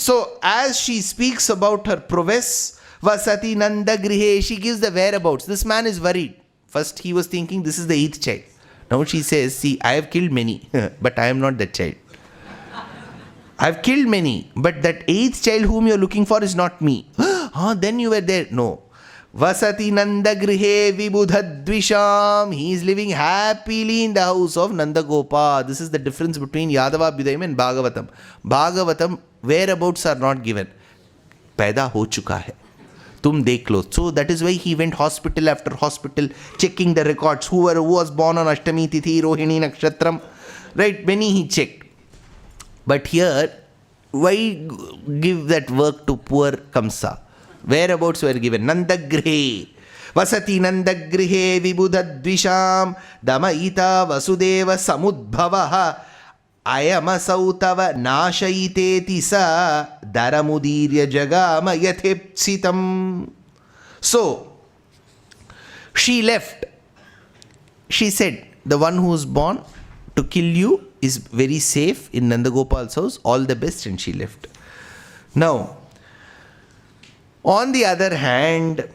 So as she speaks about her prowess, Vasati Nanda Grihe, she gives the whereabouts. This man is worried. First he was thinking this is the 8th child. Now she says, see, I have killed many, but I am not that child. I have killed many, but that 8th child whom you are looking for is not me. Then you were there. No. Vasati Nanda Grihe Vibudhadvisham. He is living happily in the house of Nanda Gopa. This is the difference between Yaadavaabhyudayam and Bhagavatam. Bhagavatam, whereabouts are not given. Paida ho chuka hai. Tum dekh lo. So that is why he went hospital after hospital, checking the records. Who was born on Ashtami Tithi, Rohini Nakshatram. Right, many he checked. But here, why give that work to poor Kamsa? Whereabouts were given. Nandagrihe. Vasati Nandagrihe Vibudhadvisham Damaita Vasudeva Samudbhavaha Ayamasautava Nashayiteti Sa Daramudirya Jagama Yathepsitam. So, she left. She said, the one who is born to kill you is very safe in Nandagopal's house. All the best. And she left. Now, on the other hand,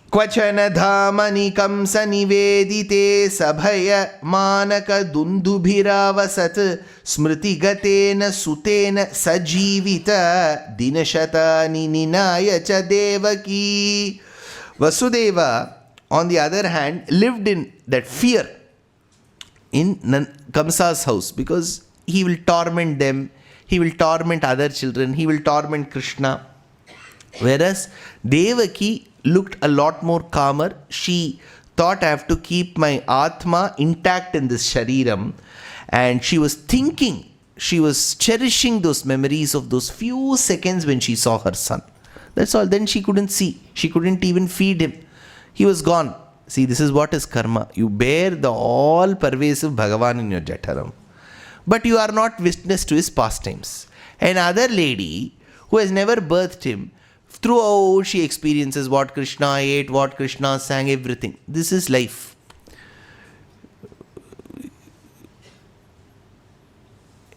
Kvachana dhamani kamsa nivedite sabhaya manaka dundubhiravasat smriti gatena sutena sajivita dinashatani ninaya cha devaki. Vasudeva, on the other hand, lived in that fear in Kamsa's house, because he will torment them, he will torment other children, he will torment Krishna. Whereas Devaki looked a lot more calmer. She thought, I have to keep my Atma intact in this Shariram. And she was thinking, she was cherishing those memories of those few seconds when she saw her son. That's all. Then she couldn't see. She couldn't even feed him. He was gone. See, this is what is karma. You bear the all-pervasive Bhagavan in your Jataram. But you are not witness to his pastimes. Another lady who has never birthed him, throughout she experiences what Krishna ate, what Krishna sang, everything. This is life.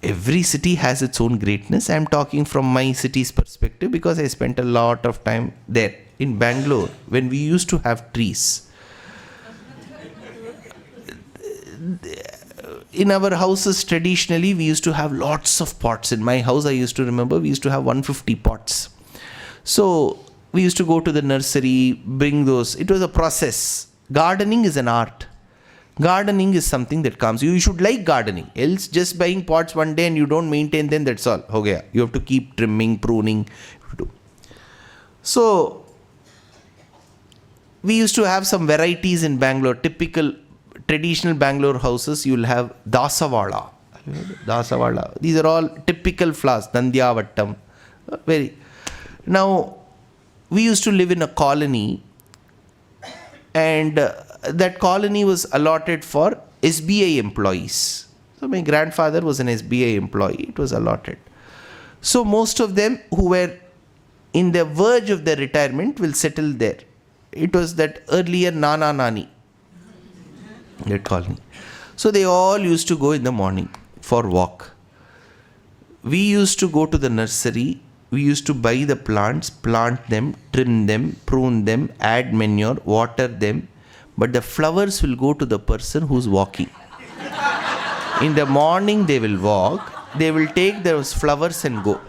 Every city has its own greatness. I am talking from my city's perspective because I spent a lot of time there. In Bangalore, when we used to have trees, in our houses traditionally we used to have lots of pots. In my house, I used to remember we used to have 150 pots. So we used to go to the nursery, bring those. It was a process. Gardening is an art. Gardening is something that comes. You should like gardening. Else just buying pots one day and you don't maintain them, that's all. Ho gaya. You have to keep trimming, pruning. So we used to have some varieties in Bangalore. Typical traditional Bangalore houses, you will have Dasavala. Dasavala. These are all typical flowers. Nandyavattam. Now, we used to live in a colony, and that colony was allotted for SBI employees. So my grandfather was an SBI employee. It was allotted. So most of them who were in the verge of their retirement will settle there. It was that earlier Nana Nani, that colony. So they all used to go in the morning for walk. We used to go to the nursery. We used to buy the plants, plant them, trim them, prune them, add manure, water them. But the flowers will go to the person who's walking. In the morning they will walk. They will take those flowers and go.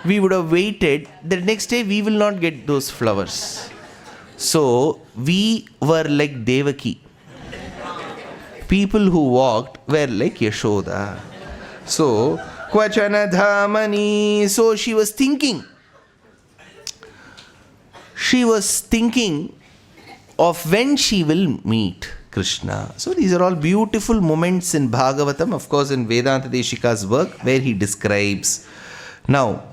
We would have waited. The next day we will not get those flowers. So we were like Devaki. People who walked were like Yashoda. So, Kvachana dhamani. So she was thinking. She was thinking of when she will meet Krishna. So these are all beautiful moments in Bhagavatam, of course in Vedanta Desika's work, where he describes. Now,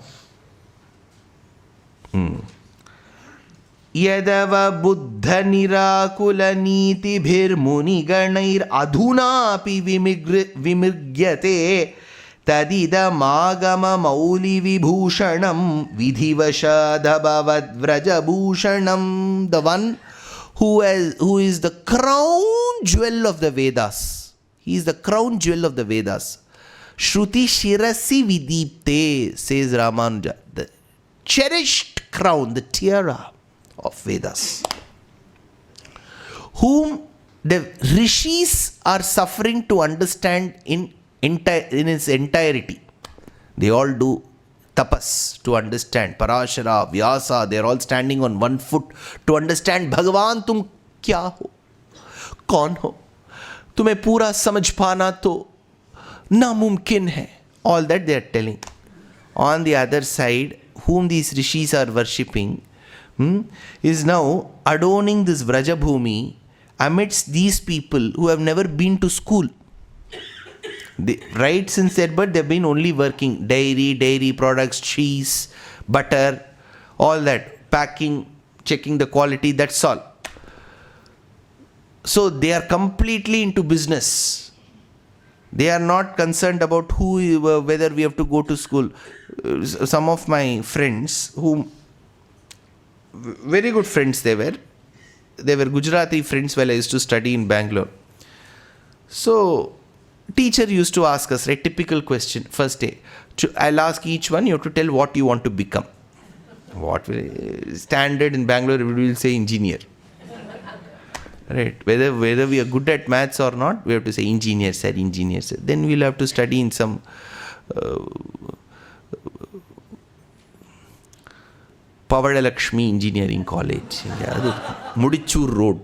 Yaadavaabhyudaya nirakula niti bhir muni ganair adhuna api vimrigyate tadida magama mauli vibhushanam vidhivashadhabavad vrajabhushanam. The one who is the crown jewel of the Vedas. He is the crown jewel of the Vedas. Shruti Shirasi Vidipte, says Ramanuja. The cherished crown, the tiara of Vedas, whom the rishis are suffering to understand in its entirety. They all do tapas to understand. Parashara, Vyasa, they are all standing on one foot to understand Bhagavan tum kya ho, kaun ho, tumhe pura samajh pana to namumkin hai. All that they are telling. On the other side, whom these rishis are worshipping is now adorning this Vrajabhumi amidst these people who have never been to school. Right since their birth, they've been only working dairy products, cheese, butter, all that, packing, checking the quality, that's all. So they are completely into business. They are not concerned about whether we have to go to school. Some of my friends, very good friends they were Gujarati friends while I used to study in Bangalore. So teacher used to ask us a typical question first day. I'll ask each one, you have to tell what you want to become. Standard in Bangalore, everybody will say engineer. Right? Whether we are good at maths or not, we have to say engineer sir. Then we'll have to study in some Pavadalakshmi Engineering College. Mudichur Road.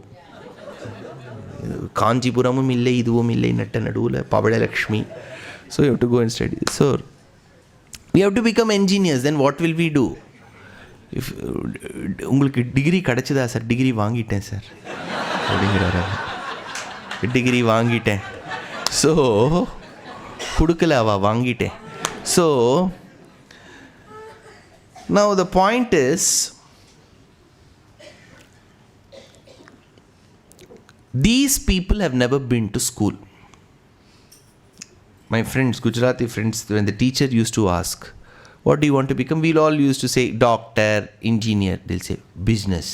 Kanjipuramum ille, iduvum ille, natta nadula, Pavadalakshmi. So you have to go and study. So we have to become engineers. Then what will we do? If உங்களுக்கு degree கிடைச்சதா sir? Degree வாங்கிட்டேன் sir அப்படிங்கிறாரு. Degree வாங்கிட்டேன். So கொடுக்கலாவா? வாங்கிட்டேன். So now the point is, these people have never been to school. My friends, Gujarati friends, when the teacher used to ask, what do you want to become? We'll all used to say doctor, engineer. They'll say business.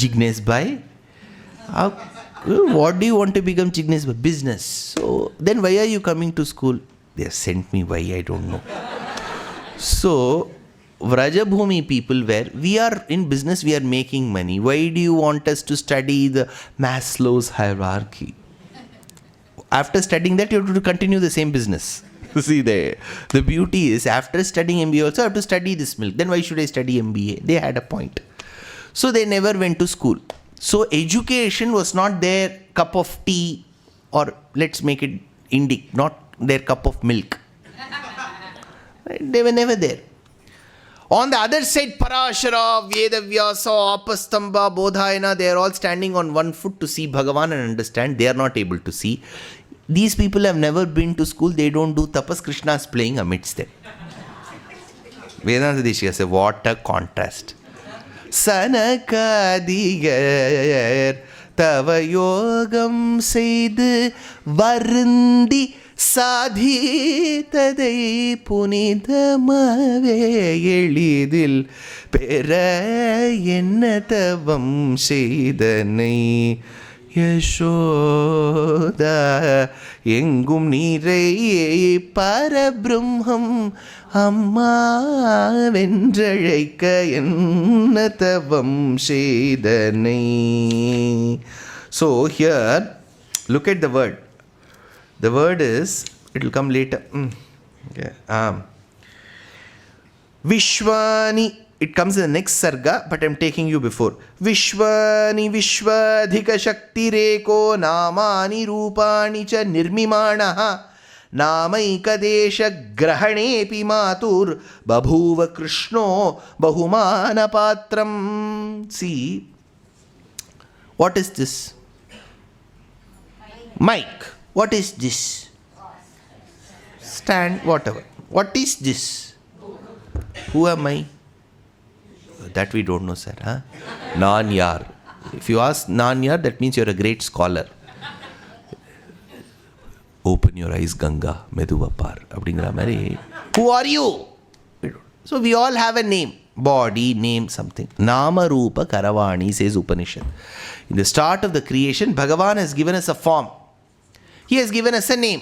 Jignesh bhai, what do you want to become? Jignesh bhai, business. So then why are you coming to school? They have sent me. Why? I don't know. So Vrajabhumi people, where we are in business, we are making money. Why do you want us to study the Maslow's hierarchy? After studying that, you have to continue the same business. See, the beauty is, after studying MBA also, I have to study this milk. Then why should I study MBA? They had a point. So they never went to school. So education was not their cup of tea, or let's make it Indic, not their cup of milk. They were never there. On the other side, Parashara, Vedavyasa, Apastamba, Bodhayana, they are all standing on one foot to see Bhagavan and understand. They are not able to see. These people have never been to school. They don't do tapas. Krishna is playing amidst them. Vedanta Desika says, what a contrast. Sanakadigar tava yogam seidu varundi சாதித்ததை புனிதமாவே எளிதில் பெற என்ன தவம் செய்தனை யசோதா எங்கும் நீரை பரபிரம்மம் அம்மா வென்றழைக்க என்ன தவம் செய்தனை. So here, look at the word. The word is, it will come later. Okay. Vishwani, it comes in the next sarga, but I am taking you before. Vishwani Vishwadhika Shakti Reko Namani Rupani Cha Nirmimanaha Namaika Desha Grahanepi Matur Babhuva Krishno Bahumana Patram. See, what is this? Mic. What is this? Stand, whatever. What is this? Who am I? That we don't know, sir. Huh? Nan-yar. If you ask Nan-yar, that means you're a great scholar. Open your eyes, Ganga. Meduvapar. Who are you? So we all have a name. Body, name, something. Nama Rupa Karavani, says Upanishad. In the start of the creation, Bhagavan has given us a form. He has given us a name.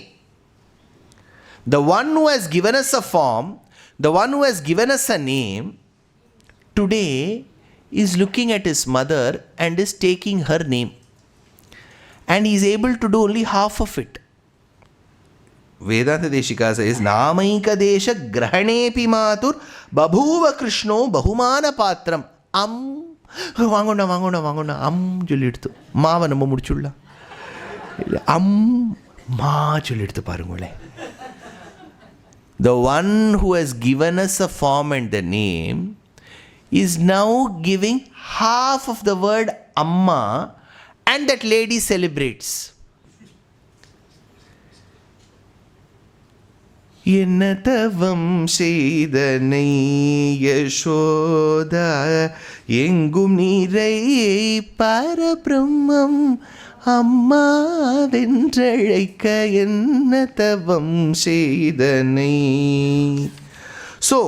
The one who has given us a form, the one who has given us a name, today is looking at his mother and is taking her name. And he is able to do only half of it. Vedanta Desika says, Namaika desha grahanepi matur babhuva krishno bahumana patram. Vangona, cholidu. Maava namma mudichulla. Ma cholidu parungule. The one who has given us a form and the name is now giving half of the word Amma, and that lady celebrates. Yenatavam Shedane Yashoda Yengum Nirai Parabrahmam Amma Vendraika Yenatavam Shedane. So,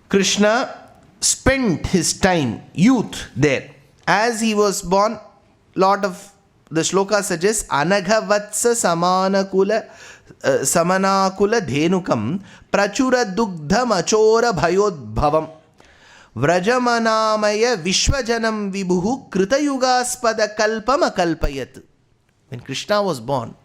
Krishna spent his time, youth, there. As he was born, lot of the shloka suggests, Anagha Vatsa Samanakula Dhenukam Prachura Dugdha Machora Bhayodbhavam Vrajamanamaya Vishwajanam Vibhuhu Kritayugaspada Kalpam Akalpayat. When Krishna was born,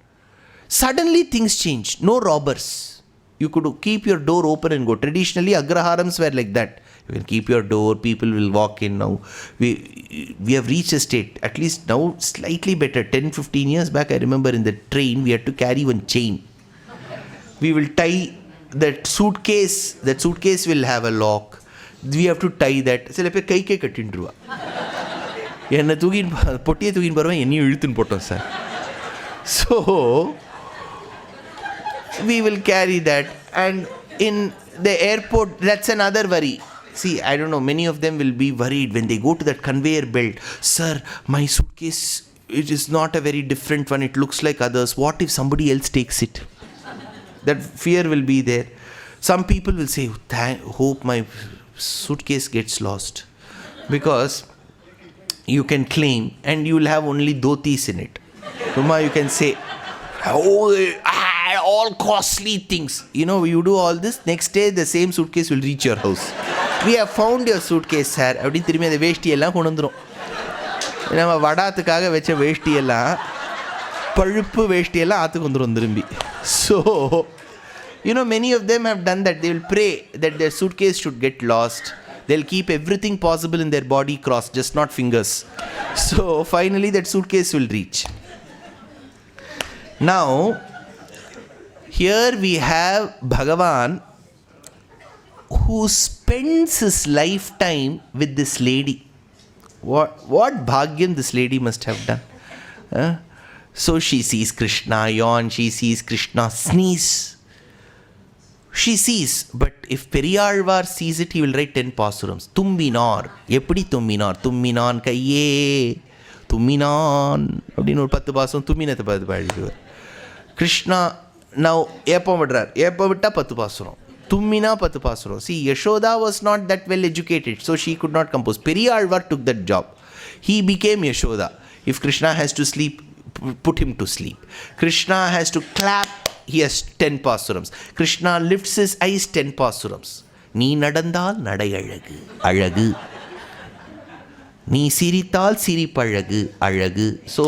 suddenly things changed. No robbers. You could keep your door open and go. Traditionally, Agraharams were like that. You can keep your door, people will walk in now. We have reached a state, at least now slightly better. 10-15 years back, I remember in the train, we had to carry one chain. We will tie that suitcase will have a lock. We have to tie that. So, like kai kattindruva. Enna thugin pottiye thugin barva enni iluthin pottom sir. So we will carry that, and in the airport, that's another worry. See, I don't know, many of them will be worried when they go to that conveyor belt. Sir, my suitcase, it is not a very different one. It looks like others. What if somebody else takes it? That fear will be there. Some people will say, hope my suitcase gets lost. Because you can claim, and you will have only dhotis in it. Tuma, you can say, all costly things. You know, you do all this, next day the same suitcase will reach your house. We have found your suitcase, sir. அப்படி திரும்பி அந்த வேஷ்டி எல்லாம் கொண்டு வந்துரும். நம்ம வடாத்துக்காக வச்ச வேஷ்டி எல்லாம் பழுப்பு வேஷ்டி எல்லாம் ஆத்துக்கு வந்துரும் திரும்பி. So, you know, many of them have done that. They will pray that their suitcase should get lost. They'll keep everything possible in their body crossed, just not fingers. So, finally that suitcase will reach. Now, here we have Bhagavan who spends his lifetime with this lady. What bhagyam this lady must have done. So she sees Krishna yawn, she sees Krishna sneeze. She sees, but if Periyalvar sees it, he will write 10 pasurams. Tumbinar, eppadi tumbinar, tumminan kaiye, tumminan. அப்படின்னு ஒரு 10 பாசுரம் தும்மினத்தை பார்த்து பாடிடுவார். Krishna now எப்போ விடுறார், எப்போ விட்டா 10 பாசுரம், தும்மினா 10 பாசுரம். See, Yashoda was not that well educated, so she could not compose. Periyalvar took that job. He became Yashoda. If Krishna has to sleep, put him to sleep. Krishna has to clap, he has 10 pasurams. Krishna lifts his eyes, 10 pasurams. நீ நடந்தால் நடை அழகு அழகு, நீ சிரித்தால் சிரிப்பழகு அழகு. So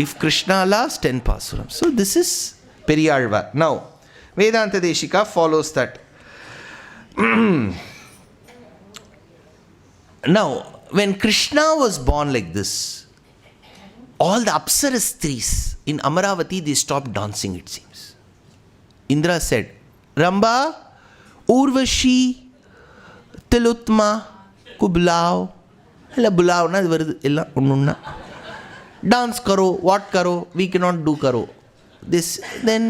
if Krishna laughs, 10 pasurams. So this is Periyalvar. Now Vedanta Desika follows that. Now when Krishna was born like this, all the Apsara Stris in Amaravati, they stopped dancing, it seems. Indra said, Ramba, Urvashi, Tilutma, Kublao. Ella bulao na varudhu ella onnunna. Dance karo, what karo, we cannot do karo. This, then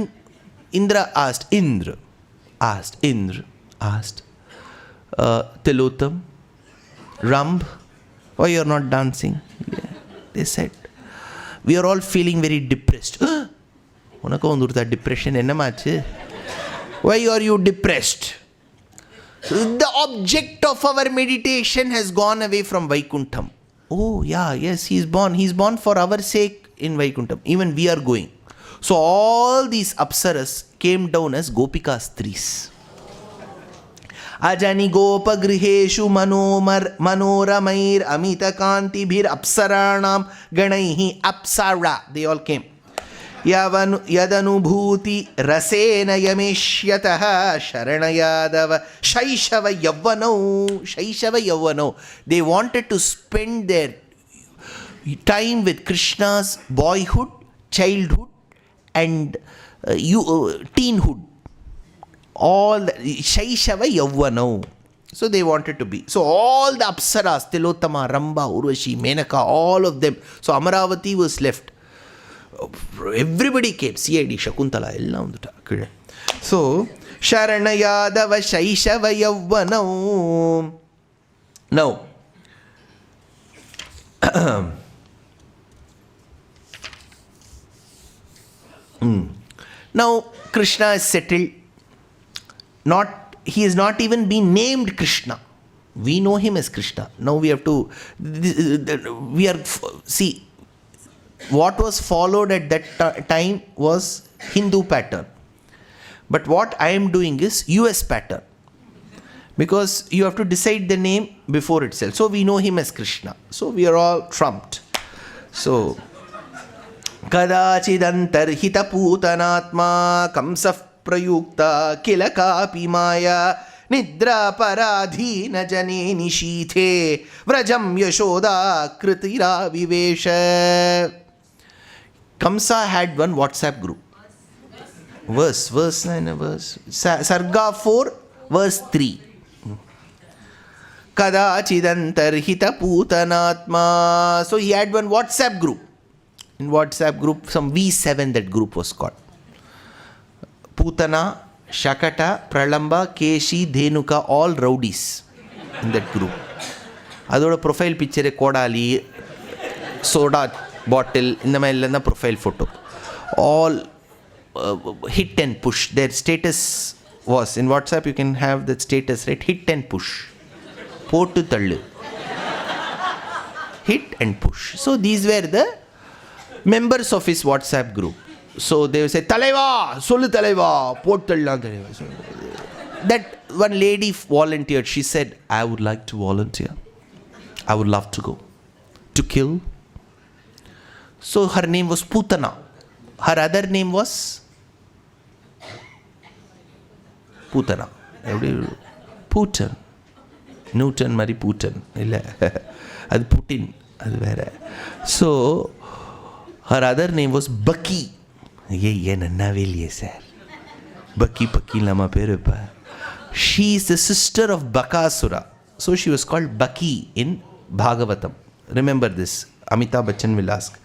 Indra asked, Tilotam, Ramb, why you are not dancing? Yeah. They said, we are all feeling very depressed. Unakku vandurtha depression ennamachu? Why are you depressed? The object of our meditation has gone away from Vaikuntham. Oh yeah, yes, he is born for our sake in Vaikuntham. Even we are going. So all these apsaras came down as Gopika Stris. Ajani Gopa Griheshu Manoramair Amita Kantibhir Apsaranam Ganaihi Apsara. They all came. Yadanubhuti Rasena Yameshyataha Sharana Yadava Shaishava Yavano. They wanted to spend their time with Krishna's boyhood, childhood, and teenhood. All Shaishava Yavano. So they wanted to be. So all the Apsaras, Tilotama, Ramba, Urvashi, Menaka, all of them. So Amaravati was left. Everybody came. CID, Shakuntala, ella undu. So Sharana Yadava Shaishava Yavano. Now, now Krishna is settled. He has not even been named Krishna. We know him as Krishna. Now we have to, see, what was followed at that time was Hindu pattern. But what I am doing is US pattern. Because you have to decide the name before itself. So we know him as Krishna. So we are all trumped. So, Kadachidantar hita putanatma kamsaf prayukta kilakapi maya nidra paradhina jane nishithe vrajam yashoda kritira vivesha. Kamsa had one WhatsApp group. Verse. Sarga 4, verse 3. Kadachidantar hita putanatma. So he had one WhatsApp group. In WhatsApp group, some V7 that group was called. Putana, Shakata, Pralamba, Keshi, Dhenuka, all rowdies in that group. Adoda profile picture Kodali, soda bottle, in the profile photo. All hit and push. Their status was, in WhatsApp you can have that status, right? Hit and push. Potu tallu. Hit and push. So these were the members of his WhatsApp group. So they would say, Talaiva, Solu Talaiva, Pot Tallan Talaiva. That one lady volunteered. She said, I would like to volunteer. I would love to go. To kill. So her name was Putana. Her other name was Putana. Putin. Newton Mari Putin. That's Putin. So her other name was Baki. She is the sister of Bakasura. So she was called Baki in Bhagavatam. Remember this. Amitabh Bachchan will ask.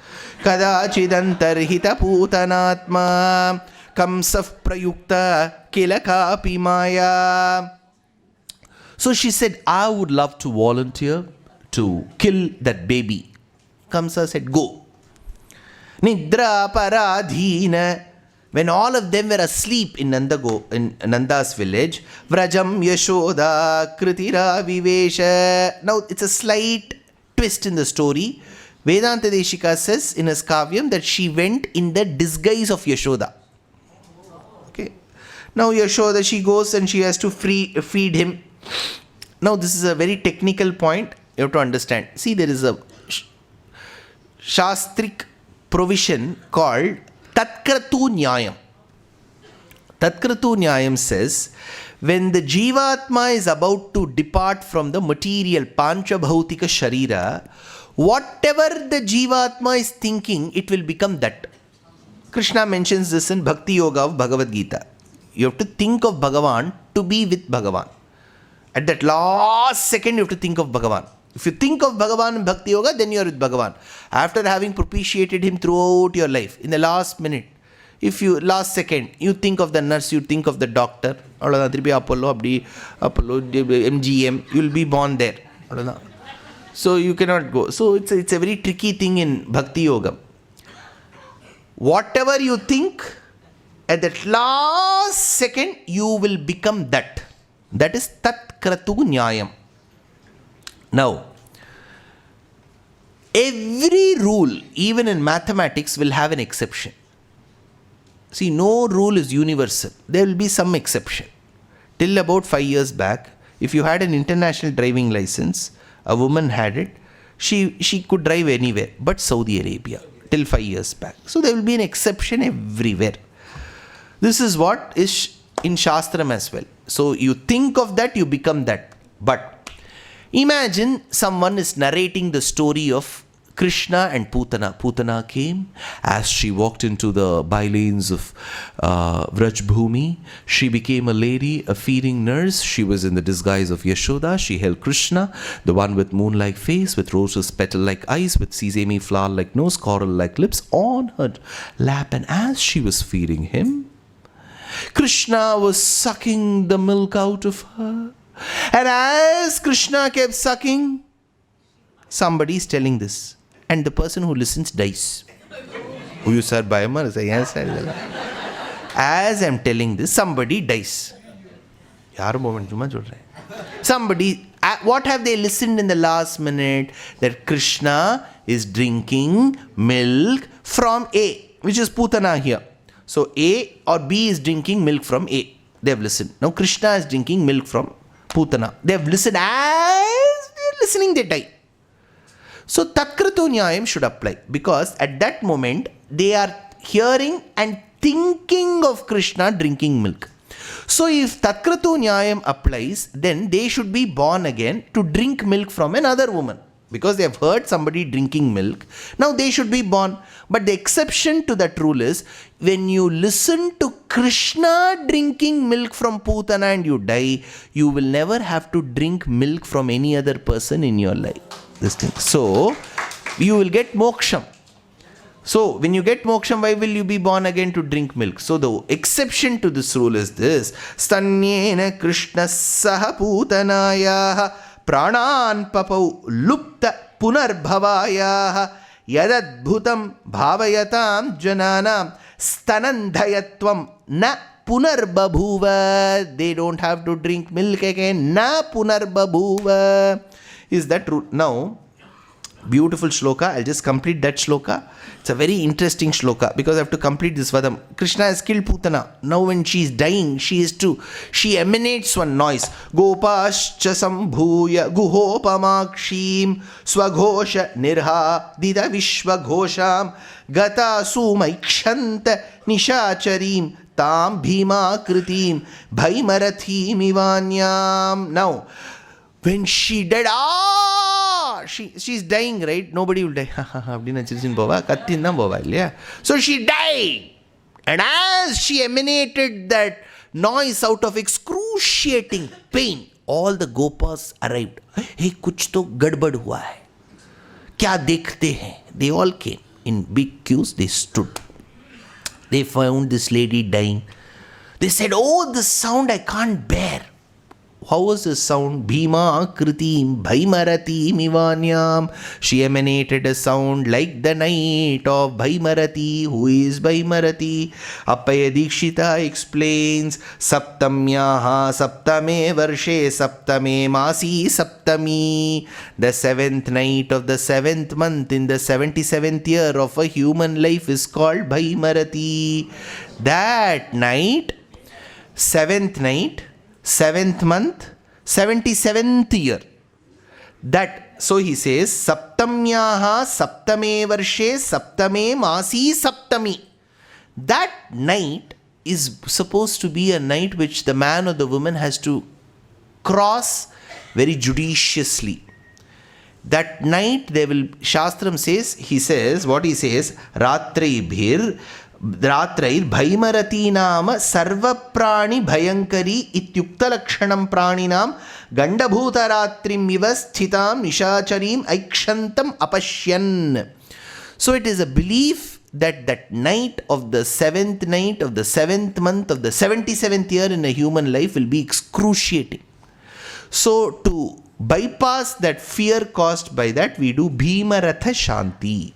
Kadachidantar hita putanatma kamsaf prayukta kilakapi maya. So she said, I would love to volunteer to kill that baby. Kamsa said, go. Nidra paradhina. When all of them were asleep in Nanda's village, Vrajam Yashoda Kritira Vivesha. Now it's a slight twist in the story. Vedanta Desika says in his Kavyam that she went in the disguise of Yashoda. Okay. Now Yashoda, she goes and she has to feed him. Now this is a very technical point. You have to understand. See, there is a Shastrik provision called Tatkratu Nyayam. Tatkratu Nyayam says, when the Jivatma is about to depart from the material Pancha Bhautika Sharira, whatever the Jivatma is thinking, it will become that. Krishna mentions this in Bhakti Yoga of Bhagavad Gita. You have to think of Bhagavan to be with Bhagavan. At that last second, you have to think of Bhagavan. If you think of Bhagavan in Bhakti Yoga, then you are with Bhagavan. After having propitiated him throughout your life, in the last minute, last second, you think of the nurse, you think of the doctor, Apollo, MGM, you will be born there. So you cannot go. So it's a very tricky thing in Bhakti Yoga. Whatever you think, at that last second, you will become that. That is Tat Kratu Nyayam. Now, every rule, even in mathematics, will have an exception. See, no rule is universal. There will be some exception. Till about 5 years back, if you had an international driving license, a woman had it, she could drive anywhere but Saudi Arabia till 5 years back. So there will be an exception everywhere. This is what is in Shastram as well. So you think of that, you become that. But imagine someone is narrating the story of Krishna and Putana. Putana came as she walked into the bylanes of Vraj Bhumi. She became a lady, a feeding nurse. She was in the disguise of Yashoda. She held Krishna, the one with moon-like face, with roses petal-like eyes, with sesame flower-like nose, coral-like lips, on her lap. And as she was feeding him, Krishna was sucking the milk out of her. And as Krishna kept sucking, somebody is telling this. And the person who listens dies. Who you sir Bayamar? Yes, as I'm telling this, somebody dies. Somebody, what have they listened in the last minute? That Krishna is drinking milk from A, which is Putana here. So A or B is drinking milk from A. They have listened. Now Krishna is drinking milk from Putana. They have listened. As they're listening, they die. So Takratu Nyayam should apply, because at that moment they are hearing and thinking of Krishna drinking milk. So if Takratu Nyayam applies, then they should be born again to drink milk from another woman, because they have heard somebody drinking milk. Now they should be born. But the exception to that rule is, when you listen to Krishna drinking milk from Putana and you die, you will never have to drink milk from any other person in your life. This thing. So you will get moksham. So when you get moksham, why will you be born again to drink milk? So the exception to this rule is this: Stanyena Krishna saha Putanaya pranan papau lupta punarbhavaya yadadbhutam bhavayatam jananam stanandhayatvam na punarbabhuva. They don't have to drink milk again. Na punarbabhuva. Is that true? Now, beautiful shloka. I'll just complete that shloka. It's a very interesting shloka, because I have to complete this vadam. Krishna has killed Putana. Now when she is dying, she emanates one noise. Gopascha sambhuya guhopamakshim swaghosha nirha dida vishwaghosham gata sumaikshanta nishacharim tam bhima kritim bhaimarathim ivanyam. Now, when she died, she's dying, right? Nobody will die. So she died. And as she emanated that noise out of excruciating pain, all the Gopas arrived. Hey, kuch to gadbad hua hai. Kya dekhte hain? They all came. In big queues, they stood. They found this lady dying. They said, oh, the sound I can't bear. How was the sound? Bhima kritim bhaimaratim ivanyam. She emanated a sound like the night of Bhaimarati. Who is Bhaimarati? Appaya Dikshita explains, Saptamyaha Saptame Varshe Saptame Masi Saptami. The 7th night of the 7th month in the 77th year of a human life is called Bhaimarati. That night, 7th night, 7th month, 77th year. That, so he says, Saptamyaha Saptame Varshe Saptame Masi Saptami. That night is supposed to be a night which the man or the woman has to cross very judiciously. That night they will, Shastram says, he says, what he says, Ratraibhir Bhaimarati nama sarva prani bhayankari ityukta lakshanam praninam gandabhuta ratrim iva sthitam nishacharim aikshantam apashyan. So it is a belief that that night of the 7th night of the 7th month of the 77th year in a human life will be excruciating. So to bypass that fear caused by that, we do Bhimaratha Shanti.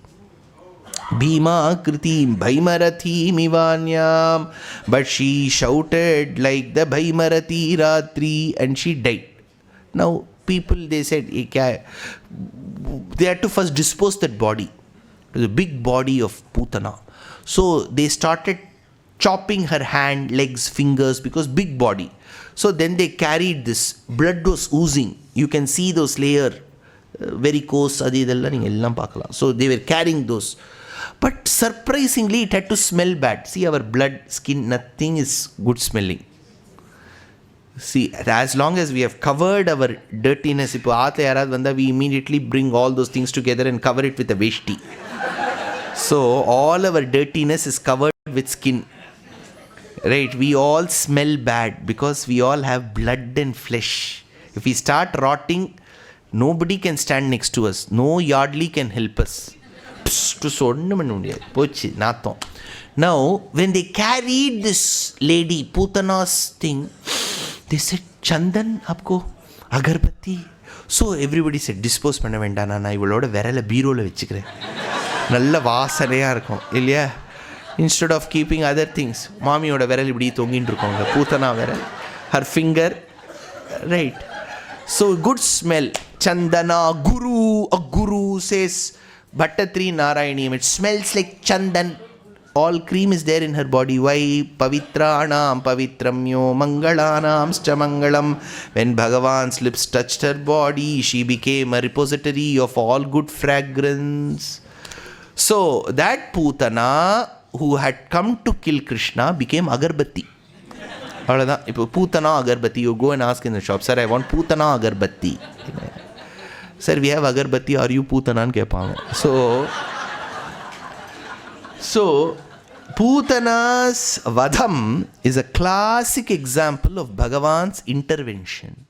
Bhima kritim bhaimarathi mivanyam. But she shouted like the Bhaimarati Ratri and she died. Now people, they said, they had to first dispose that body. It was a big body of Putana. So they started chopping her hand, legs, fingers, because big body. So then they carried this. Blood was oozing. You can see those layer, varicose, so they were carrying those. But surprisingly, it had to smell bad. See, our blood, skin, nothing is good smelling. See, as long as we have covered our dirtiness, we immediately bring all those things together and cover it with a veshti. So all our dirtiness is covered with skin. Right? We all smell bad because we all have blood and flesh. If we start rotting, nobody can stand next to us. No yardley can help us. Now, when they carried this lady, Putana's thing, they said, Chandan, aapko agarbatti. So everybody said, dispose panna vendana, na ivaloda verala beerola vechikren. Nalla vaasanayaa irukum illaya. Instead of keeping other things, mamiyoda veral ibdi thongindirukonga, Putana veral, her finger, right? So good smell. Chandana, guru, a guru says Bhattatri Narayaniyam, it smells like chandan. All cream is there in her body. Why? Pavitranam pavitramyo mangalanam mangalam. When Bhagavan's lips touched her body, she became a repository of all good fragrance. So that Putana who had come to kill Krishna became agarbatti. Putana agarbatti. You go and ask in the shop, sir, I want Putana agarbatti. Sir, we have agarbatti. Are you Putana? So Putana's vadham is a classic example of Bhagavan's intervention.